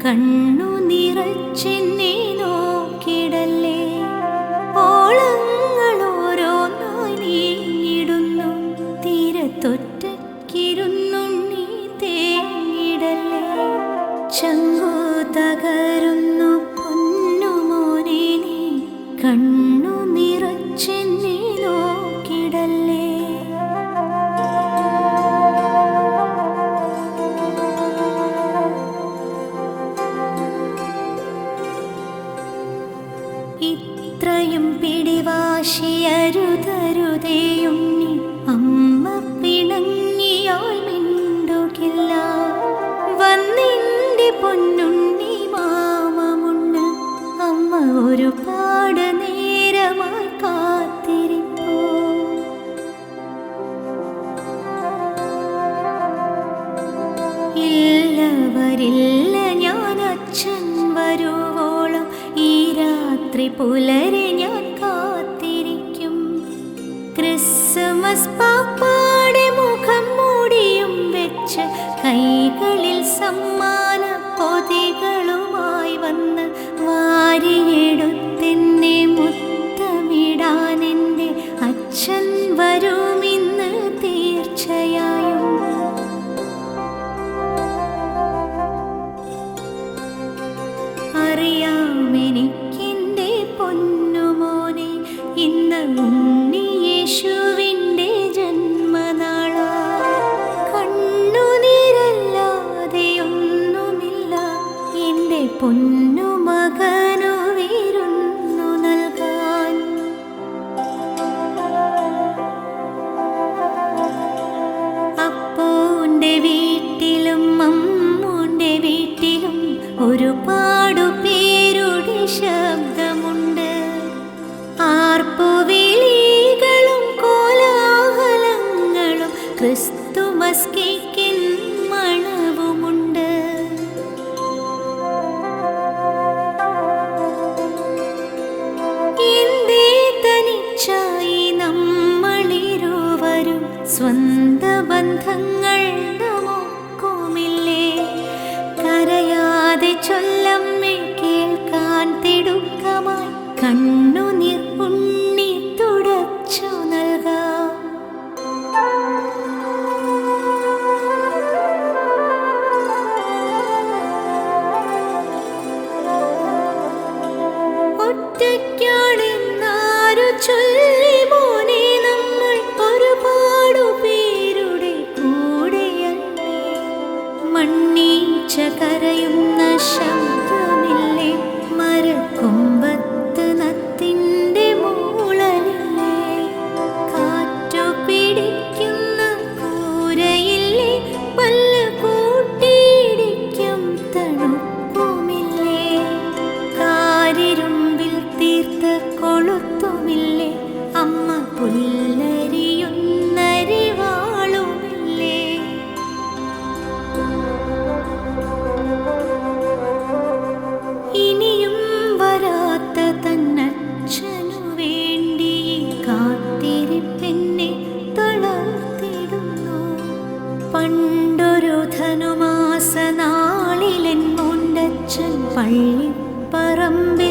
കണ്ണു നിറച്ചെന്നെ നോക്കിടല്ലേ. ഓളങ്ങൾ ഓരോന്നായി നീങ്ങിടുന്നു, തീരത്തൊറ്റക്കിരുന്നുണ്ണി തേങ്ങിടല്ലേ. ചങ്കു തകരുന്നു പൊന്നുമോനെ, നീ കണ്ണു നിറച്ചെന്നെ നോക്കിടല്ലേ. ഇത്രയും പിടിവാശിയരുതരുതേയുണ്ണി, അമ്മ പിണങ്ങിയാൽ മിണ്ടുകില്ല. വന്നെൻ്റെ പൊന്നുണ്ണി മാമമുണ്ട്, അമ്മ ഒരുപാട് നേരമായി കാത്തിരിപ്പോ. ഇല്ല വരില്ല ഞാൻ അച്ഛൻ വരുവോളം, ഈ രാത്രി പുലരെ ഞാൻ കാത്തിരിക്കും. ക്രിസ്മസ് പാപ്പാടെ മുഖം മൂടിയും വെച്ച്, കൈകളിൽ സമ്മാന പൊതികളുമായി വന്ന് വാരിയെടുത്തെന്നെ മുത്തമിടാൻ എൻ്റെ അച്ഛൻ വരുമിന്ന് തീർച്ചയായും. അറിയാമെനിക്കെൻ്റെ പൊന്നുമോനെ, ഇന്ന് ഉണ്ണിയേശുവിൻ്റെ ജന്മനാളാ. കണ്ണുനീരല്ലാതെയൊന്നുമില്ല എൻ്റെ പൊന്നുമകനു വിരുന്നു നൽകാൻ. അപ്പൂൻ്റെ വീട്ടിലും അമ്മൂൻ്റെ വീട്ടിലും ഒരുപാടു പേരുടെ ശബ്ദമുണ്ട്. ആർപ്പുവിളികളും കോലാഹലങ്ങളും ക്രിസ്തുമസ് കേക്കിൻ മണവുമുണ്ട്. എന്തേ തനിച്ചായി നമ്മളിരുവരും, സ്വന്ത ബന്ധങ്ങൾ നമുക്കുമില്ലേ. കരയാതെ ചൊല്ലമ്മേ കേൾക്കാൻ തിടുക്കമായി, കണ്ണുനീർ ഉണ്ണി തുടച്ചു നൽകാം. ഒറ്റയ്ക്കാണെന്നാരു ചൊല്ലി മോനെ, നമ്മൾ ഒരുപാടു പേരുടെ കൂടെയല്ലേ. മണ്ണീച്ച കരയുന്ന ശബ്ദമില്ലേ, മരക്കൊമ്പത്ത് നത്തിൻ്റെ മൂളലില്ലേ. കാറ്റു പിടിക്കുന്ന കൂരയില്ലേ, പല്ല് കൂട്ടിയിടിക്കും തണുപ്പുമില്ലേ. കാരിരുമ്പിൽ തീർത്ത കൊളുത്തുമില്ലേ, അമ്മ പുല്ലരിയുന്നരിവാളുമില്ലേ. ഇനിയും വരാത്ത തന്നച്ഛനു വേണ്ടി കാത്തിരിപ്പെന്നെ തളർത്തിടുന്നു. പണ്ടൊരു ധനുമാസ നാളിലെൻ മോൻ്റച്ഛൻ പള്ളിപ്പറമ്പിൽ